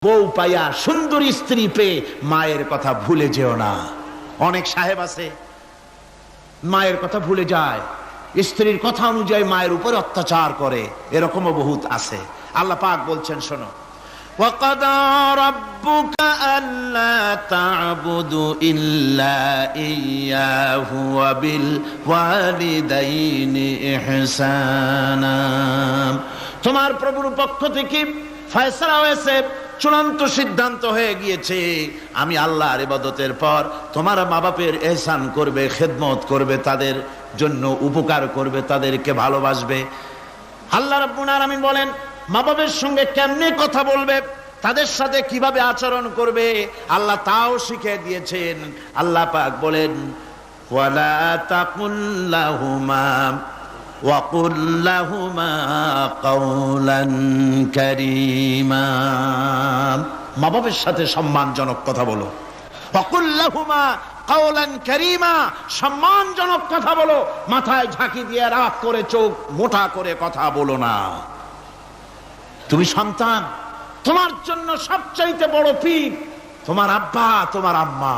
বউ পাইয়া সুন্দর স্ত্রী পেয়ে মায়ের কথা ভুলে যেও না। অনেক সাহেব আছে মায়ের কথা ভুলে যায়, স্ত্রীর কথা অনুযায়ী মায়ের উপর অত্যাচার করে, এরকমও বহুত আছে। আল্লাহ পাক বলছেন, শোনো, ওয়াকাদা রাব্বুকা আল্লা তা'বুদু ইল্লা ইয়্যাহু ওয়া বিল ওয়ালিদাইনি ইহসানা। তোমার প্রভুর পক্ষ থেকে ফয়সালা হয়েছে, চূড়ান্ত সিদ্ধান্ত হয়ে গিয়েছে, আমি আল্লাহর ইবাদতের পর তোমার মা বাপের ইহসান করবে, খেদমত করবে, তাদের জন্য উপকার করবে, তাদেরকে ভালোবাসবে। আল্লাহ রাব্বুল আলামিন বলেন মা বাপের সঙ্গে কেমনে কথা বলবে, তাদের সাথে কিভাবে আচরণ করবে, আল্লাহ তাও শিখিয়ে দিয়েছেন। আল্লাহ পাক বলেন, ওয়ালা তাকুল লাহুমা وَقُلْ لَهُمَا قَوْلًا كَرِيمًا। মা বাবার সাথে সম্মানজনক কথা বলো। وَقُلْ لَهُمَا قَوْلًا كَرِيمًا, সম্মানজনক কথা বলো, মাথায় ঝাঁকি দিয়ে রাগ করে চোখ মোটা করে কথা বলো না। তুমি সন্তান, তোমার জন্য সবচাইতে বড় পীর তোমার আব্বা, তোমার আম্মা,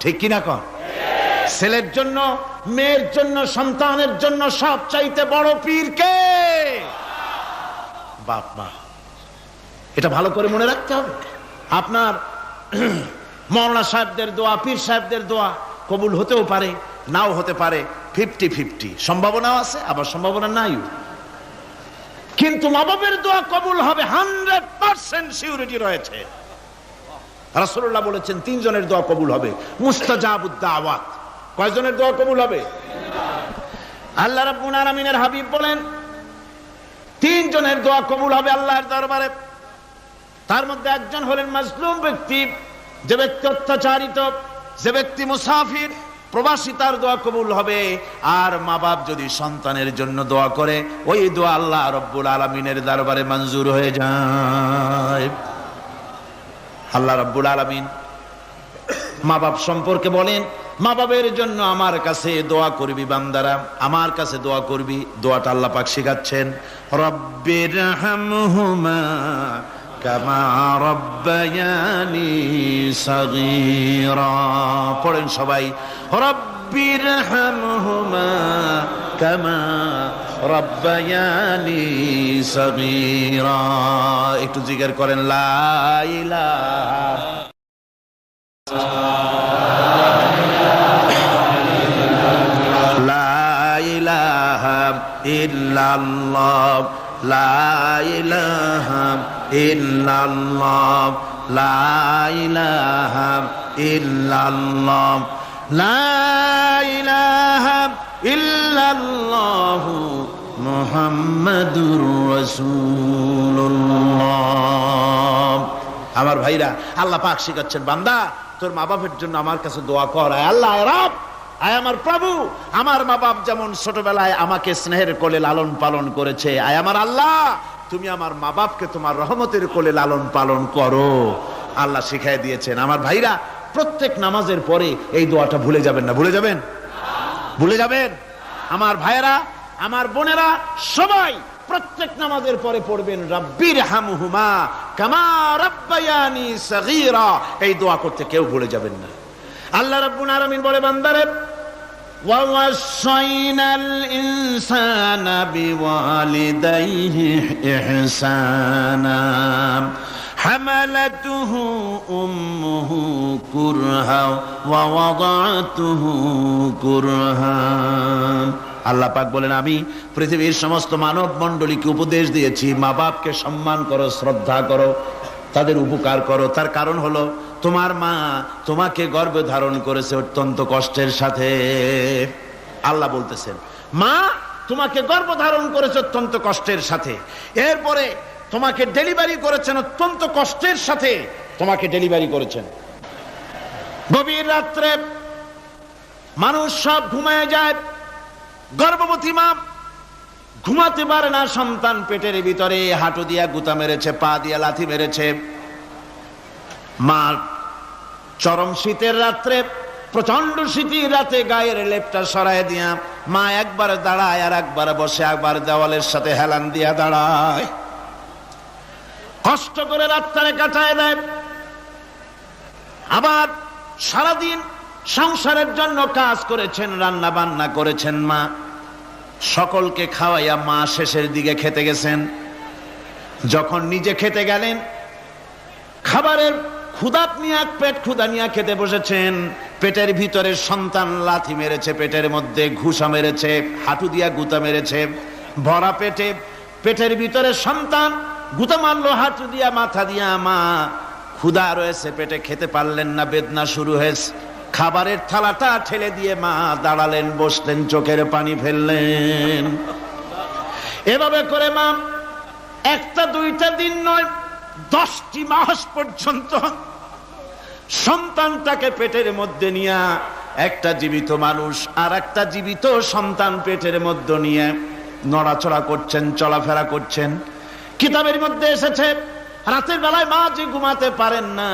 ঠিক কিনা কন? ছেলের জন্য, মেয়ের জন্য, সন্তানের জন্য সবচাইতে বড় পীর কে? বাপ মা। এটা ভালো করে মনে রাখতে হবে। আপনার মাওলানা সাহেবদের দোয়া, পীর সাহেবদের দোয়া কবুল হতেও পারে, নাও হতে পারে, 50-50 সম্ভাবনাও আছে, আবার সম্ভাবনা নাই। কিন্তু মা বাবার দোয়া কবুল হবে 100% সিউরিটি রয়েছে। রাসূলুল্লাহ বলেছেন 3 জনের দোয়া কবুল হবে, মুস্তাজাবুদ দাওয়াত। কয়জনের দোয়া কবুল হবে? আল্লাহ রাব্বুল আলামিনের হাবিব বলেন 3 জনের দোয়া কবুল হবে আল্লাহর দরবারে। তার মধ্যে একজন হলেন মাজলুম ব্যক্তি, যে ব্যক্তি অত্যাচারিত, যে ব্যক্তি মুসাফির, প্রবাসী, তার দোয়া কবুল হবে। আর মা বাপ যদি সন্তানের জন্য দোয়া করে, ওই দোয়া আল্লাহ রাব্বুল আলামিনের দরবারে মঞ্জুর হয়ে যায়। আল্লাহ রাব্বুল আলামিন মা বাপ সম্পর্কে বলেন, মা বাবের জন্য আমার কাছে দোয়া করবি বান্দারা, আমার কাছে দোয়া করবি। দোয়াটা আল্লাহ পাক শিখাচ্ছেন, রব্বিরহামহুমা কামা রব্বায়ানি সাগীরা। পড়েন সবাই, রব্বিরহামহুমা কামা রব্বায়ানি সাগীরা। একটু জিকির করেন, লা ইলাহা ইল্লাল্লাহ, লা ইলাহা ইল্লাল্লাহ, লা ইলাহা ইল্লাল্লাহ, লা ইলাহা ইল্লাল্লাহু মুহাম্মাদুর রাসূলুল্লাহ। আমার ভাইরা, আল্লাহ পাক শিখাচ্ছেন, বান্দা তোর মা বাপের জন্য আমার কাছে দোয়া কর। আয় আল্লাহ, আয় রব, আয় আমার প্রভু, আমার মা বাপ যেমন ছোটবেলায় আমাকে স্নেহের কোলে লালন পালন করেছে, আয় আমার আল্লাহ তুমি আমার মা বাপকে তোমার রহমতের কোলে লালন পালন করো। আল্লাহ শিখাই দিয়েছেন। আমার ভাইরা, প্রত্যেক নামাজের পরে এই দোয়াটা ভুলে যাবেন না। ভুলে যাবেন? ভুলে যাবেন? আমার ভাইরা, আমার বোনেরা, সবাই প্রত্যেক নামাজের পরে পড়বেন, রব্বিরহামহুমা কামা রব্বায়ানি সাগীরা। এই দোয়া করতে কেউ ভুলে যাবেন না। আল্লাহ রাব্বুল আলামিন বলে, বান্দারে, ওয়া ওয়াসাইনাল ইনসানা বিওয়ালিদাইহি ইহসানা হামালাতুহু উম্মুহু কুরহা ওয়া ওয়াদাতুহু কুরহা। আল্লাহ পাক বলেন, আমি পৃথিবীর সমস্ত মানব মণ্ডলীকে উপদেশ দিয়েছি, মা বাপকে সম্মান করো, শ্রদ্ধা করো, তাদের উপকার করো। তার কারণ হলো তোমার মা তোমাকে গর্ভে ধারণ করেছে অত্যন্ত কষ্টের সাথে। আল্লাহ বলতেছেন, মা তোমাকে গর্ভ ধারণ করেছে অত্যন্ত কষ্টের সাথে, এরপরে তোমাকে ডেলিভারি করেছেন অত্যন্ত কষ্টের সাথে, তোমাকে ডেলিভারি করেছেন। গভীর রাত্রে মানুষ সব ঘুমায় যায়, গর্ভবতী মা ঘুমাতে পারে না, সন্তান পেটের ভিতরে, হাঁটু দিয়া গুতা মেরেছে, পা দিয়া লাথি মেরেছে। মা চরম শীতের রাত্রে, প্রচন্ড শীতের রাতে গায়ের লেপটা সরায় দিয়া মা একবার দাঁড়ায়, আর একবার বসে, একবার দেওয়ালের সাথে হেলান দিয়া দাঁড়ায়। কষ্ট করে রাতটারে কাটায় দেয়। আবার সারাদিন সংসারের জন্য কাজ করেছেন, রান্না বান্না করেছেন মা, সকলকে খাওয়াইয়া মা শেষের দিকে খেতে গেছেন। যখন নিজে খেতে গেলেন, খাবারের ক্ষুধাত নিয়ে পেট ক্ষুধা নিয়ে খেতে বসেছেন, পেটের ভিতরে সন্তান লাথি মেরেছে, পেটের মধ্যে ঘুষা মেরেছে, হাঁটু দিয়া গুতা মেরেছে, ভরা পেটে পেটের ভিতরে সন্তান গুতা মারলো হাঁটু দিয়া, মাথা দিয়া। মা ক্ষুধা রয়েছে, পেটে খেতে পারলেন না, বেদনা শুরু হয়েছে। খাবারের থালাটা ঠেলে দিয়ে মা দাঁড়ালেন, বসলেন, চোখের পানি ফেললেন। এভাবে করে মা একটা দুইটা দিন নয়, 10টি মাস পর্যন্ত সন্তানটাকে পেটের মধ্যে নিয়ে, একটা জীবিত মানুষ আর একটা জীবিত সন্তান পেটের মধ্যে নিয়ে নড়াচড়া করছেন, চলাফেরা করছেন। কিতাবের মধ্যে এসেছে রাতের বেলায় মা যে ঘুমাতে পারেন না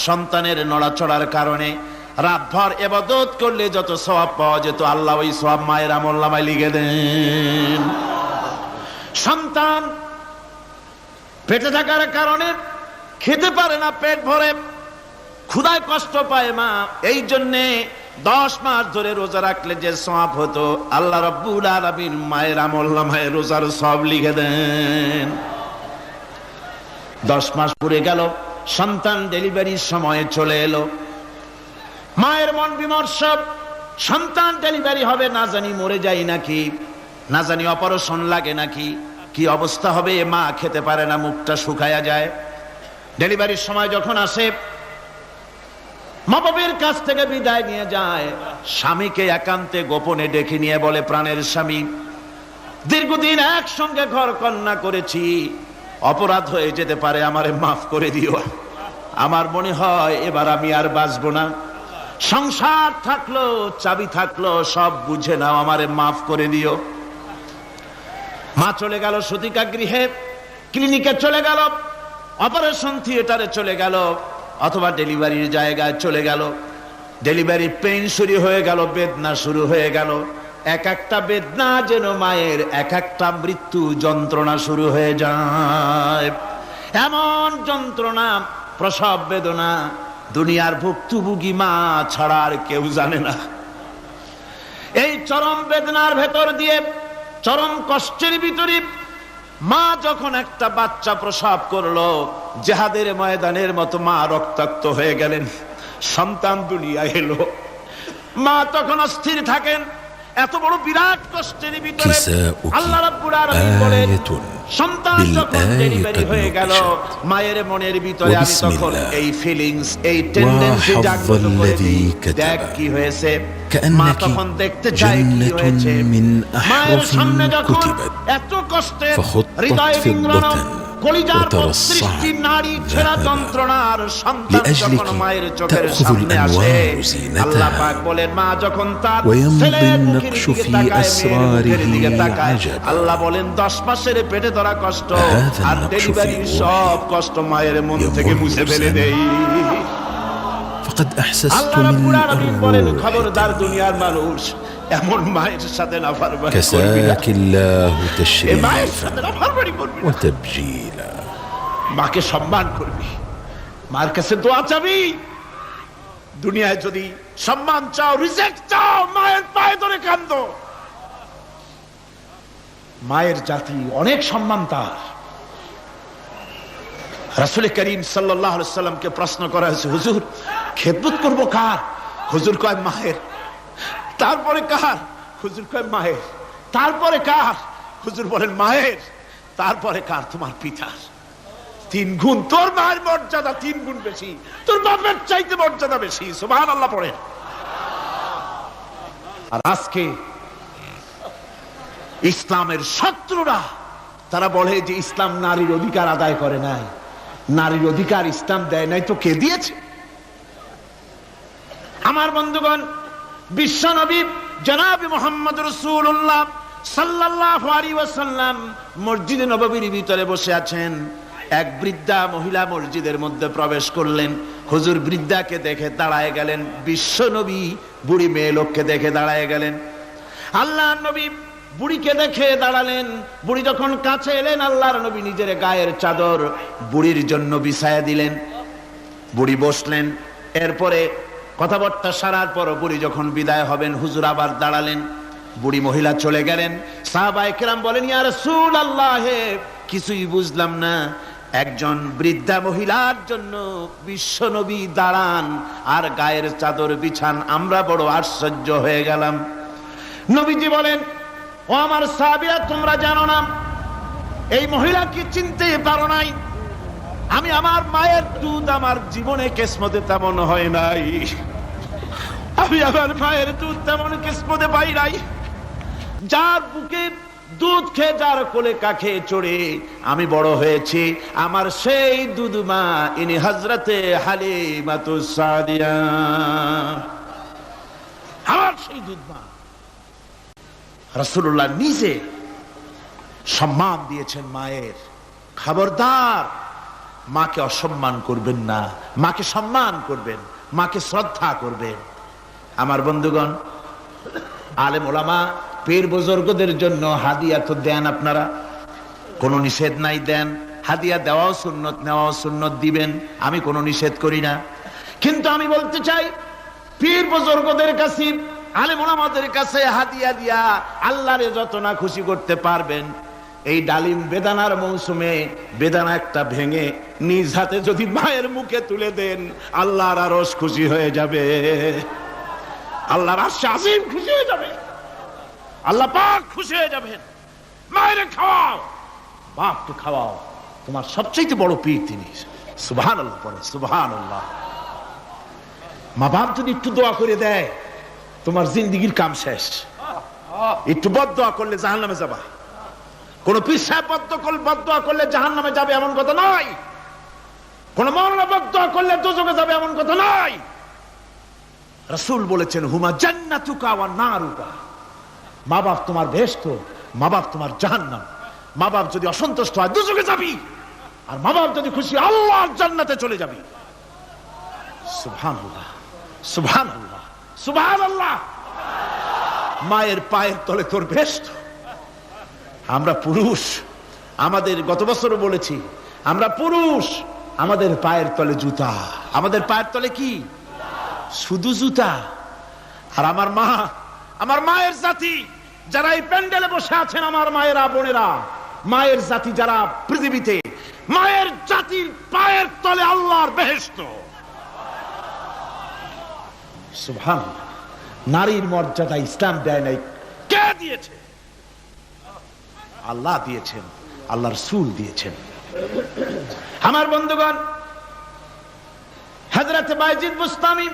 সন্তানের নড়াচড়ার কারণে, রাতভর ইবাদত করলে যত সওয়াব পাওয়া যেত আল্লাহ ওই সওয়াব মায়ের আমলনামায় লিখে দেন। সন্তান পেটে থাকার কারণে খেতে পারে না, পেট ভরে ক্ষুধায় কষ্ট পায় মা। এই জন্যে 10 মাস ধরে রোজা রাখলে যে সওয়াব হতো আল্লাহ রাব্বুল আলামিন মায়ের আমলনামায় রোজার সওয়াব লিখে দেন। 10 মাস পুরে গেল, সন্তান ডেলিভারির সময়ে চলে এলো। মায়ের মন বিমর্ষ, সন্তান ডেলিভারি হবে, না জানি মরে যাই নাকি, না জানি অপারেশন লাগে নাকি, কি অবস্থা হবে। মা খেতে পারে না, মুখটা শুকায়া যায়। ডেলিভারির সময় যখন আসে, মা বাবার কাছ থেকে বিদায় নিয়ে যায়, স্বামীকে একান্তে গোপনে ডেকে নিয়ে বলে, প্রাণের স্বামী, দীর্ঘদিন একসঙ্গে ঘর কন্যা করেছি, অপরাধ হয়ে যেতে পারে, আমারে মাফ করে দিও। আমার মনে হয় এবার আমি আর বাঁচবো না। সংসার থাকলো, চাবি থাকলো, সব বুঝে নাও, আমারে মাফ করে দিও। মা চলে গেল সতিকা গৃহে, ক্লিনিকে চলে গেল, অপারেশন থিয়েটারে চলে গেল, অথবা ডেলিভারির জায়গায় চলে গেল। ডেলিভারি পেইন শুরু হয়ে গেল, বেদনা শুরু হয়ে গেল। এক একটা বেদনা যেন মায়ের এক একটা মৃত্যু যন্ত্রণা শুরু হয়ে যায়। এমন যন্ত্রণা, প্রসব বেদনা দুনিয়ার ভুক্তভোগী মা ছাড়া আর কেউ জানে না। এই চরম বেদনার ভেতর দিয়ে, চরম কষ্টের ভিতরে মা যখন একটা বাচ্চা প্রসব করলো, জিহাদের ময়দানের মতো মা রক্তাক্ত হয়ে গেলেন, সন্তান দুনিয়ায় এলো। মা তখন অস্থির থাকেন। এত বড় বিরাট কষ্টের ভিতরে আল্লাহ রাব্বুল আলামিন বলেন, সন্তান যখন ডেলিভারি হয়ে গেল, মায়ের মনের ভিতরে আমি তখন এই ফিলিংস, এই টেন্ডেন্সি জাগ্রত করে দিই, দেখ কি হয়েছে। মা তখন দেখতে চায় কি হয়েছে। মায়ের সামনে যখন এত কষ্টের, হৃদয় বিংড়ানো, কলিজার বত্রিশটি নাড়ি ছেঁড়া যন্ত্রণার সন্তান যখন মায়ের চোখের সামনে আসে, আল্লাহ পাক বলেন, মা যখন তার ছেলের মুখের দিকে তাকায়, মেয়ের মুখের দিকে তাকায়, আল্লাহ বলেন 10 মাসের পেটে ধরা কষ্ট আর ডেলিভারির সব কষ্ট মায়ের মন থেকে মুছে ফেলে দেই। আল্লাহ রাব্বুল আলামিন বলেন, খবরদার দুনিয়ার মানুষ, এমন মায়ের সাথে নাফরমানি করবি না। মাকে সম্মান করবি, মার কাছে দোয়া চাবি। দুনিয়ায় যদি সম্মান চাও, রিজেক্ট চাও, মায়ের পায়ে ধরে কাঁদো। মায়ের জাতি অনেক সম্মান তার। রাসূল করিম সাল্লাল্লাহু আলাইহি ওয়াসাল্লামকে প্রশ্ন করা হয়েছে, হুজুর খেদমত করব কার? হুজুর কয় মায়ের। তারপরে কার? হুজুর কয় মায়ের। তারপরে কার? হুজুর বলেন মায়ের। তারপরে কার? তোমার পিতার। 3 গুণ। তোর মায়ের মর্যাদা 3 গুণ বেশি, তোর বাপের চাইতে মর্যাদা বেশি। সুবহানাল্লাহ পড়ে। আর আজকে ইসলামের শত্রুরা তারা বলে যে ইসলাম নারীর অধিকার আদায় করে নাই। নারীর অধিকার ইসলাম দেয় নাই তো কে দিয়েছে? আমার বন্ধুগণ, বিশ্বনবী জনাব মুহাম্মদ রাসূলুল্লাহ সাল্লাল্লাহু আলাইহি ওয়াসাল্লাম মসজিদে নববীর ভিতরে বসে আছেন। এক বৃদ্ধা মহিলা মসজিদের মধ্যে প্রবেশ করলেন। হুজুর বৃদ্ধাকে দেখে দাঁড়ায় গেলেন, বিশ্বনবী বুড়ি মেয়ে লোককে দেখে দাঁড়ায় গেলেন। আল্লাহর নবী বুড়িকে দেখে দাঁড়ালেন। বুড়ি যখন কাছে এলেন, আল্লাহর নবী নিজের গায়ের চাদর বুড়ির জন্য বিছায়া দিলেন। বুড়ি বসলেন। এরপরে কথাবার্তা সারার পর বুড়ি যখন বিদায় হবেন, হুজুর আবার দাঁড়ালেন। বুড়ি মহিলা চলে গেলেন। সাহাবায়ে কেরাম বলেন, ইয়া রাসূলুল্লাহ, কিছুই বুঝলাম না, একজন বৃদ্ধা মহিলার জন্য বিশ্ব নবী দাঁড়ান আর গায়ের চাদর বিছান, আমরা বড় আশ্চর্য হয়ে গেলাম। নবীজি বলেন, ও আমার সাহাবীরা, তোমরা জানো না এই মহিলা কি চিনতে পারো নাই? আমি আমার মায়ের দুধ আমার জীবনে কিসমতে তেমন হয় নাই, আমি আমার মায়ের দুধ তেমন কিসমতে পাই নাই। যার বুকে দুধ খেয়ে, যার কোলে কাখে চড়ে আমি বড় হয়েছি, আমার সেই দুধ মা ইনি হযরতে হালিমাতুস সাদিয়া, আমার সেই দুধ মা। রাসূলুল্লাহ নিজে সম্মান দিয়েছেন মায়ের। খবরদার, মাকে অসম্মান করবেন না, মাকে সম্মান করবেন, মাকে শ্রদ্ধা করবেন। আমার বন্ধুগণ, আলেম ওলামা পীর বুজুর্গদের জন্য হাদিয়া তো দেন, আপনারা কোনো নিষেধ নাই, দেন। হাদিয়া দেওয়াও সুন্নত, নেওয়াও সুন্নত, দিবেন, আমি কোনো নিষেধ করি না। কিন্তু আমি বলতে চাই, পীর বুজুর্গদের কাছে, আলেম ওলামাদের কাছে হাদিয়া দিয়া আল্লাহরে যত না খুশি করতে পারবেন, এই ডালিম বেদানার মৌসুমে বেদানা একটা ভেঙে নিজ হাতে যদি মায়ের মুখে তুলে দেন, আল্লাহর আরশ খুশি হয়ে যাবে, আল্লাহর আরশ আজিম খুশি হয়ে যাবে, আল্লাহ পাক খুশি হয়ে যাবেন। মায়ের খাওয়াও, বাপকে খাওয়াও, তোমার সবচেয়ে বড় পীর তিনি। সুবহানাল্লাহ পড়ে, সুবহানাল্লাহ। মা বাপ যদি একটু দোয়া করে দেয়, তোমার জিন্দেগির কাম শেষ। একটু বদদোয়া করলে জাহান্নামে যাবা। কোন পীর সাহেব বদদোয়া করলে জাহান্নামে যাবে এমন কথা নয়, কোন মাওলানা বদদোয়া করলে দোজখে যাবে এমন কথা নয়। রাসূল বলেছেন, হুমা জান্নাতুকা ওয়া নারুকা, মা বাপ তোমার বেহেশত, মা বাপ তোমার জাহান্নাম। মা বাপ যদি অসন্তুষ্ট হয় দোজখে যাবি, আর মা বাপ যদি খুশি আল্লাহর জান্নাতে চলে যাবি। সুবহানাল্লাহ, সুবহানাল্লাহ, সুবহানাল্লাহ। মায়ের পায়ের তলে তোর বেহেশত। আমরা পুরুষ, আমাদের গত বছরও বলেছি, আমরা পুরুষ, আমাদের পায়ের তলে জুতা। আমাদের পায়ের তলে কি? শুধু জুতা। আর আমার মা, আমার মায়ের জাতি যারা এই প্যান্ডেলে বসে আছেন, আমার মায়েরা বোনেরা, মায়ের জাতি যারা পৃথিবীতে, মায়ের জাতির পায়ের তলে আল্লাহর বেহেশত। সুবহানাল্লাহ। নারীর মর্যাদা ইসলাম দেয় নাই, কে দিয়েছে? আল্লাহ দিয়েছেন, আল্লাহ রাসূল দিয়েছেন। আমার বন্ধুগণ, হযরত বাইজিদ বুস্তামি,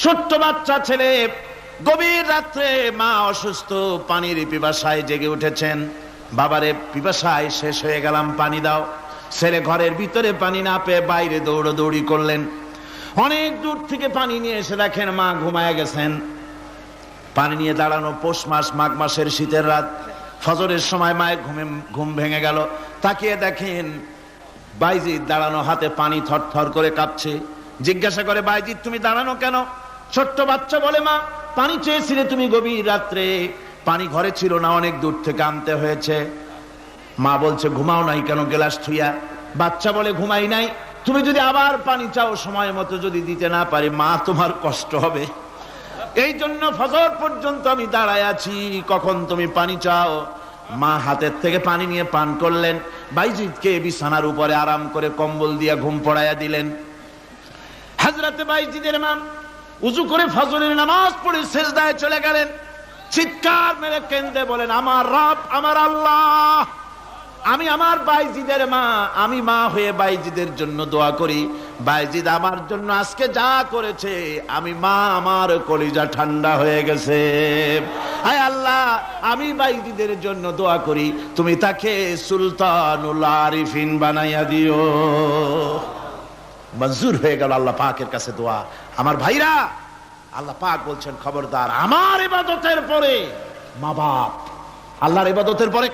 ছোট্ট বাচ্চা ছেলে, গভীর রাত্রে মা অসুস্থ, পানির পিপাসায় জেগে উঠেছেন। বাবারে, পিপাসায় শেষ হয়ে গেলাম, পানি দাও। ছেলে ঘরের ভিতরে পানি না পেয়ে বাইরে দৌড়াদৌড়ি করলেন। অনেক দূর থেকে পানি নিয়ে এসে দেখেন মা ঘুমায় গেছেন। পানি নিয়ে দাঁড়ানো, পৌষ মাস, মাঘ মাসের শীতের রাত, ফজরের সময় মায়ের ঘুম ভেঙে গেল। তাকিয়ে দেখেন বাইজিদ দাঁড়ানো, হাতে পানি থরথর করে কাঁপছে। জিজ্ঞাসা করে, বাইজিদ তুমি দাঁড়ানো কেন? ছোট্ট বাচ্চা বলে, মা পানি চেয়েছিলে তুমি গভীর রাত্রে, পানি ঘরে ছিল না, অনেক দূর থেকে আনতে হয়েছে। মা বলছে, ঘুমাও নাই কেন গ্লাস থুইয়া? বাচ্চা বলে, ঘুমাই নাই, তুমি যদি আবার পানি চাও সময় মতো যদি দিতে না পারি, মা তোমার কষ্ট হবে, এই জন্য ফজর পর্যন্ত আমি দাঁড়ায় আছি, কখন তুমি পানি চাও। মা হাতের থেকে পানি নিয়ে পান করলেন। বাইজিদকে বিছানার উপরে আরাম করে কম্বল দিয়ে ঘুম পড়াইয়া দিলেন। হযরত বাইজিদের মা উযু করে ফজরের নামাজ পড়ে সিজদায় চলে গেলেন। চিৎকার মেরে কেঁদে বলেন, আমার রব, আমার আল্লাহ, আমি আমার বাইজিদের মা, আমি মা হয়ে বাইজিদের জন্য দোয়া করি। বাইজিদ আমার জন্য আজকে যা করেছে, আমি মা, আমার কলিজা ঠান্ডা হয়ে গেছে। আয় আল্লাহ, আমি বাইজিদের জন্য দোয়া করি, তুমি তাকে সুলতানুল আরিফিন বানাইয়া দিও। মঞ্জুর হয়ে গেল আল্লাহ পাকের কাছে দোয়া। আমার ভাইরা, আল্লাহ পাক বলছেন, খবরদার, আমার ইবাদতের পরে মা বাপ, আল্লাহর ইবাদতের পরে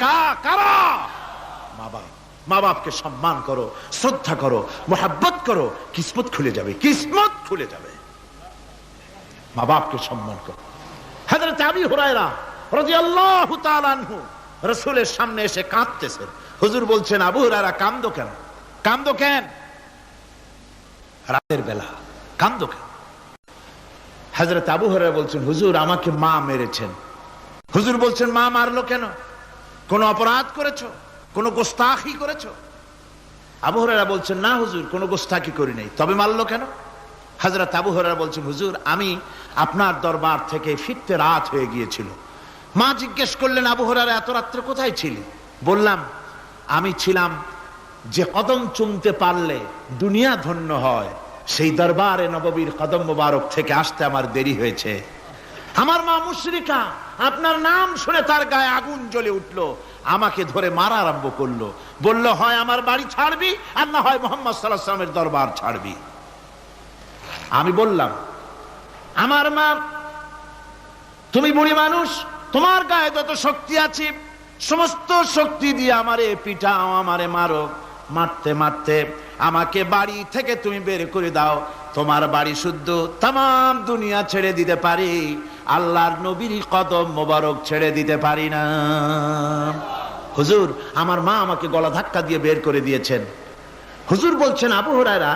কারা? মা বাপ। মা বাপকে সম্মান করো, শ্রদ্ধা করো, মোহাব্বত করো, কিসমত খুলে যাবে, কিসমত খুলে যাবে। মা বাপকে সম্মান করো। হযরত আবু হুরায়রা রাদিয়াল্লাহু তাআলা আনহু রাসূলের সামনে এসে কাঁদতেছেন। হুজুর বলছেন, আবু হুরায়রা কাঁদো কেন? কাঁদো কেন? রাতের বেলা কাঁদো কেন? হযরত আবু হুরায়রা বলছেন, হুজুর আমাকে মা মেরেছেন। হুজুর বলছেন, মা মারলো কেন? কোন অপরাধ করেছো? কোন গোস্তাখি করেছো? আবু হুরায়রা বলছেন, না হুজুর, কোন গোস্তাখি করি নাই। তবে মারলো কেন? হযরত আবু হুরায়রা বলছেন, হুজুর আমি আপনার দরবার থেকে ফিরতে রাত হয়ে গিয়েছিল। মা জিজ্ঞেস করলেন, আবু হুরায়রা এত রাত্রে কোথায় ছিলি? বললাম, আমি ছিলাম যে কদম চুমতে পারলে দুনিয়া ধন্য হয়, সেই দরবারে নববীর কদম মোবারক থেকে আসতে আমার দেরি হয়েছে। আমার মা মুশরিকা, আপনার নাম শুনে তার গায়ে আগুন জ্বলে উঠলো, আমাকে ধরে মারা আরম্ভ করলো। বলল, হয় আমার বাড়ি ছাড়বি আর না হয় মুহাম্মদ সাল্লাল্লাহু আলাইহি ওয়াসাল্লামের দরবার ছাড়বি। আমি বললাম, আমার মা, তুমি বুড়ি মানুষ, তোমার গায়ে যত শক্তি আছে সমস্ত শক্তি দিয়ে আমারে পিটাও, আমারে মারো। মারতে মারতে আমাকে বাড়ি থেকে তুমি বের করে দাও। তোমার বাড়ি শুদ্ধ, তাম দুনিয়া ছেড়ে দিতে পারি, আল্লাহর নবীর কদম মোবারক ছেড়ে দিতে পারি না। হুজুর, আমার মা আমাকে গলা ধাক্কা দিয়ে বের করে দিয়েছেন। হুজুর বলছেন, আবু হুরায়রা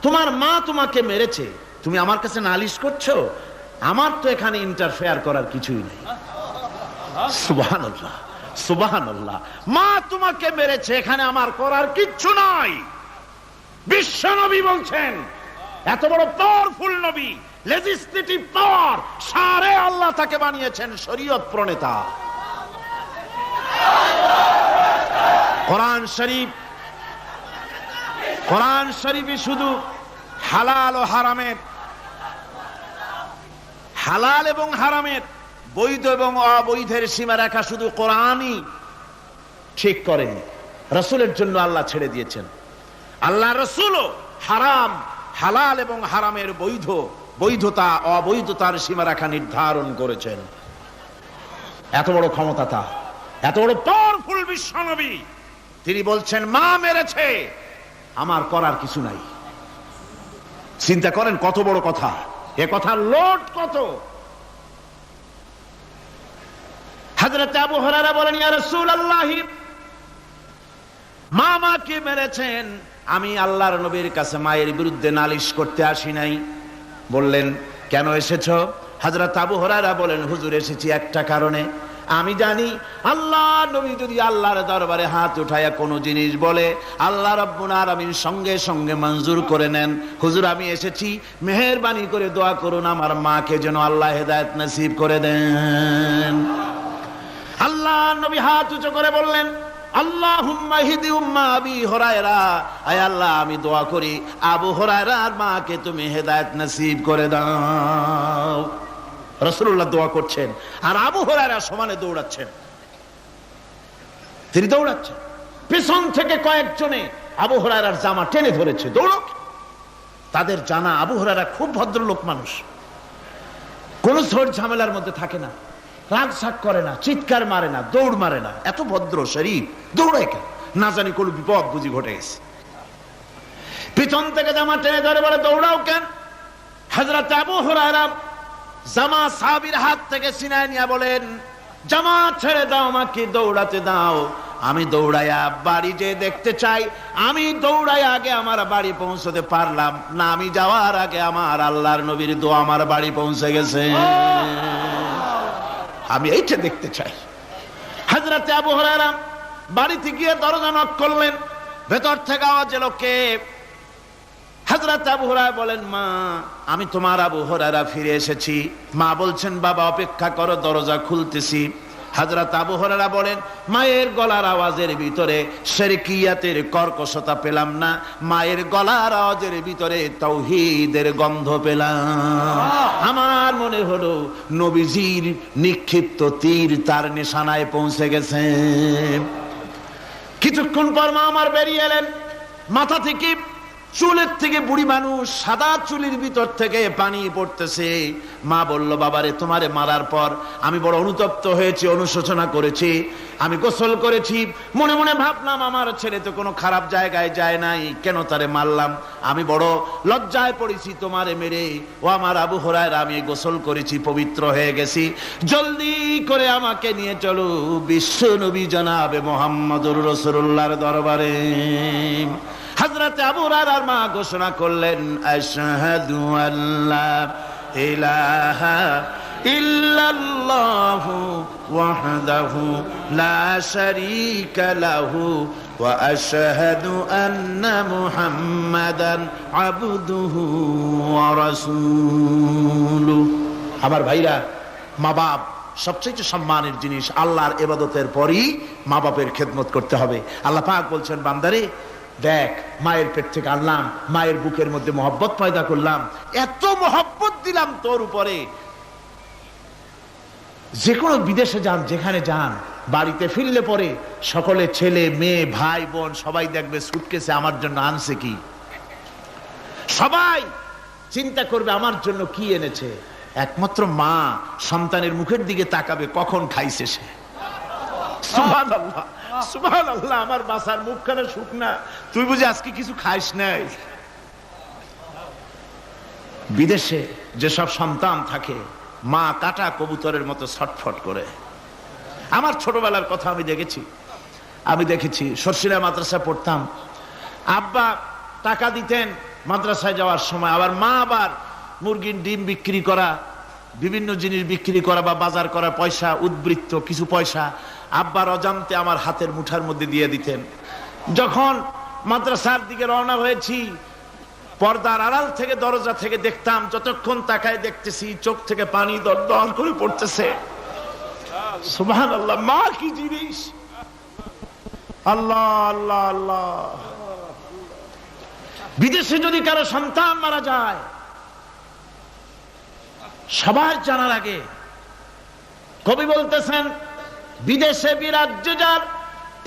তোমার মা তোমাকে মেরেছে, তুমি আমার কাছে নালিশ করছো? আমার তো এখানে ইন্টারফেয়ার করার কিছুই নেই। সুবহানাল্লাহ, সুবহানাল্লাহ। মা তোমাকে মেরেছে, এখানে আমার করার কিচ্ছু নাই। বিশ্ব নবী বলছেন, এত বড় পাওয়ারফুল নবী, লেজিসলেটিভ পাওয়ার, সারে আল্লাহ তাকে বানিয়েছেন শরীয়ত প্রণেতা। কোরআন শরীফ, কোরআন শরীফে শুধু হালাল ও হারামের, হালাল এবং হারামের, বৈধ এবং অবৈধের সীমারেখা শুধু কোরআনই ঠিক করেন, রাসূলের জন্য আল্লাহ ছেড়ে দিয়েছেন। আল্লাহ রাসূলও হারাম, হালাল এবং হারামের বৈধ, বৈধতা অবৈধতার সীমারেখা নির্ধারণ করেছেন। এত বড় ক্ষমতা তার, এত বড় পাওয়ারফুল বিশ্বনবী, তিনি বলছেন মা মেরেছে, আমার করার কিছু নাই। চিন্তা করেন কত বড় কথা, এ কথার লোড কত। হযরত আবু হুরায়রা বলেন, ইয়া রাসূলুল্লাহ, মা মাকে মেরেছেন, আমি আল্লাহর নবীর কাছে মায়ের বিরুদ্ধে নালিশ করতে আসি নাই। বললেন, কেন এসেছো? হযরত আবু হুরায়রা বলেন, হুজুর এসেছি একটা কারণে, আমি জানি আল্লাহ নবী যদি আল্লাহর দরবারে হাত উঠায়া কোনো জিনিস বলে, আল্লাহ রাব্বুল আলামিন সঙ্গে সঙ্গে মঞ্জুর করে নেন। হুজুর আমি এসেছি, মেহেরবানি করে দোয়া করুন আমার মাকে যেন আল্লাহ হেদায়েত নসিব করে দেন। আল্লাহ নবী হাত উঁচু করে বললেন, আল্লাহুম্মা হিদি উম্মা আবি হুরায়রা, আয় আল্লাহ আমি দোয়া করি আবু হুরায়রার মাকে তুমি হেদায়েত নসিব করে দাও। রাসূলুল্লাহ দোয়া করছেন আর আবু হুরায়রা সমানে দৌড়াচ্ছেন। তিনি দৌড়াচ্ছেন, পিছন থেকে কয়েকজনে আবু হুরায়রার জামা টেনে ধরেছে, দৌড়ো। তাদের জানা আবু হুরায়রা খুব ভদ্রলোক মানুষ, কোন ঝড় ঝামেলার মধ্যে থাকে না, রাগ শাক করে না, চিৎকার মারে না, দৌড় মারে না, এত ভদ্র শরীর, দৌড়ায় কেন? না জানি কোন বিপদ বুঝি ঘটে গেছে। পিছন থেকে জামা টেনে ধরে বলে, দৌড়াও কেন? হযরত আবু হুরায়রা জামা সাহাবীর হাত থেকে ছিনায় নিয়ে বলেন, জামা ছেড়ে দাও, আমাকে দৌড়াতে দাও। আমি দৌড়াইয়া বাড়ি যে দেখতে চাই, আমি দৌড়াই আগে আমার বাড়ি পৌঁছতে পারলাম না, আমি যাওয়ার আগে আমার আল্লাহর নবীর দোয়া আমার বাড়ি পৌঁছে গেছে, আমি এইটা দেখতে চাই। হযরত আবু হুরায়রা বাড়িতে গিয়ে দরজা নক করলেন, ভেতর থেকে আওয়াজ এলো, কে? হযরত আবু হুরায়রা বলেন, মা আমি তোমার আবু হুরায়রা ফিরে এসেছি। মা বলছেন, বাবা অপেক্ষা করো, দরজা খুলতেছি। হযরত আবু হুরায়রা বলেন, মায়ের গলার আওয়াজের ভিতরে শিরকিয়াতের কর্কশতা পেলাম না, মায়ের গলার আওয়াজের ভিতরে তাওহীদের গন্ধ পেলাম। আমার মনে হলো নবীজির নিক্ষিপ্ত তীর তার নিশানায় পৌঁছে গেছে। কিছুক্ষণ পর মা আমার বেরিয়ে এলেন, মাথা থেকে চুলের থেকে বুড়ি মানুষ, সাদা চুলের ভিতর থেকে পানি পড়তেছে। মা বলল, বাবারে তোমারে মারার পর আমি বড় অনুতপ্ত হয়েছি, অনুশোচনা করেছি, আমি গোসল করেছি, মনে মনে ভাবলাম আমার ছেলে তো কোনো খারাপ জায়গায় যায় নাই, কেন তারে মারলাম, আমি বড় লজ্জায় পড়েছি তোমারে মেরে। ও আমার আবু হুরায়রা, আমি গোসল করেছি, পবিত্র হয়ে গেছি, জলদি করে আমাকে নিয়ে চলো বিশ্ব নবী জনাবে মুহাম্মদুর রাসূলুল্লাহর দরবারে। হযরত আবু হুরায়রার মা ঘোষণা করলেন, আশহাদু আল্লা ইলাহা ইল্লাল্লাহু ওয়াহদাহু লা শারীকা লাহু ওয়া আশহাদু আন্না মুহাম্মাদান আবদুহু ওয়া রাসূলুহু। আমার ভাইরা, মা বাপ সবচেয়ে সম্মানের জিনিস। আল্লাহর ইবাদতের পরই মা বাপের খেদমত করতে হবে। আল্লাহ পাক বলছেন, বান্দারে দেখ, মায়ের পেট থেকে আনলাম, মায়ের বুকের মধ্যে মহব্বত পয়দা করলাম, এত মহব্বত দিলাম তোর উপরে, যে কোনো বিদেশে যান, যেখানে যান, বাড়িতে ফিরলে পরে সকলে ছেলে মেয়ে ভাই বোন সবাই দেখবে সুটকেসে আমার জন্য আনছে কি, সবাই চিন্তা করবে আমার জন্য কি এনেছে। একমাত্র মা সন্তানের মুখের দিকে তাকাবে কখন খাইছে সে। সুবহানাল্লাহ, সুবহানাল্লাহ, আমার বাসার মুখখানা শুকনা, তুই বুঝি আজকে কিছু খাইস নাই। বিদেশে যেসব সন্তান থাকে, মা কাটা কবুতরের মতো ছটফট করে। আমার ছোটবেলার কথা আমি দেখেছি সরসিলা মাদ্রাসা পড়তাম, আব্বা টাকা দিতেন মাদ্রাসায় যাওয়ার সময়, আবার মা আবার মুরগির ডিম বিক্রি করা, বিভিন্ন জিনিস বিক্রি করা বা বাজার করা পয়সা, উদ্বৃত্ত কিছু পয়সা আব্বার অজান্তে আমার হাতের মুঠার মধ্যে দিয়ে দিতেন। যখন মাদ্রাসার দিকে রওনা হয়েছি, পর্দার আড়াল থেকে দরজা থেকে দেখতাম, যতক্ষণ তাকায় দেখতেছি চোখ থেকে পানি দরদর করে পড়তেছে। সুবহানাল্লাহ, মা কি জিনিস! আল্লাহ আল্লাহ আল্লাহ। বিদেশে যদি কারো সন্তান মারা যায়, সবার জানার আগে কবি বলতেছেন, বিদেশে বিরাজ্য যার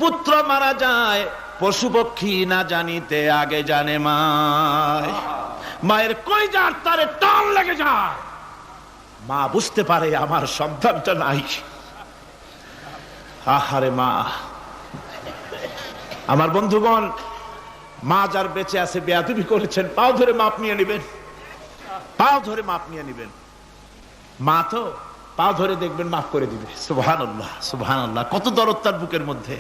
পুত্র মারা যায়, পশু পক্ষী না জানিতে আগে জানে মায়। মায়ের কলিজার তারে টান লেগে যায়, মা বুঝতে পারে আমার সন্তানটা নাই। আহারে মা! আমার বন্ধুগণ, মা যার বেঁচে আছে বেয়াদবি করেছেন, পাও ধরে মাপ নিয়ে নেবেন, পাও ধরে মাপ নিয়ে নেবেন। মা তো পাও ধরে দেখবেন মাফ করে দিবে। সুবহানাল্লাহ, সুবহানাল্লাহ, কত দরদ তার বুকের মধ্যে।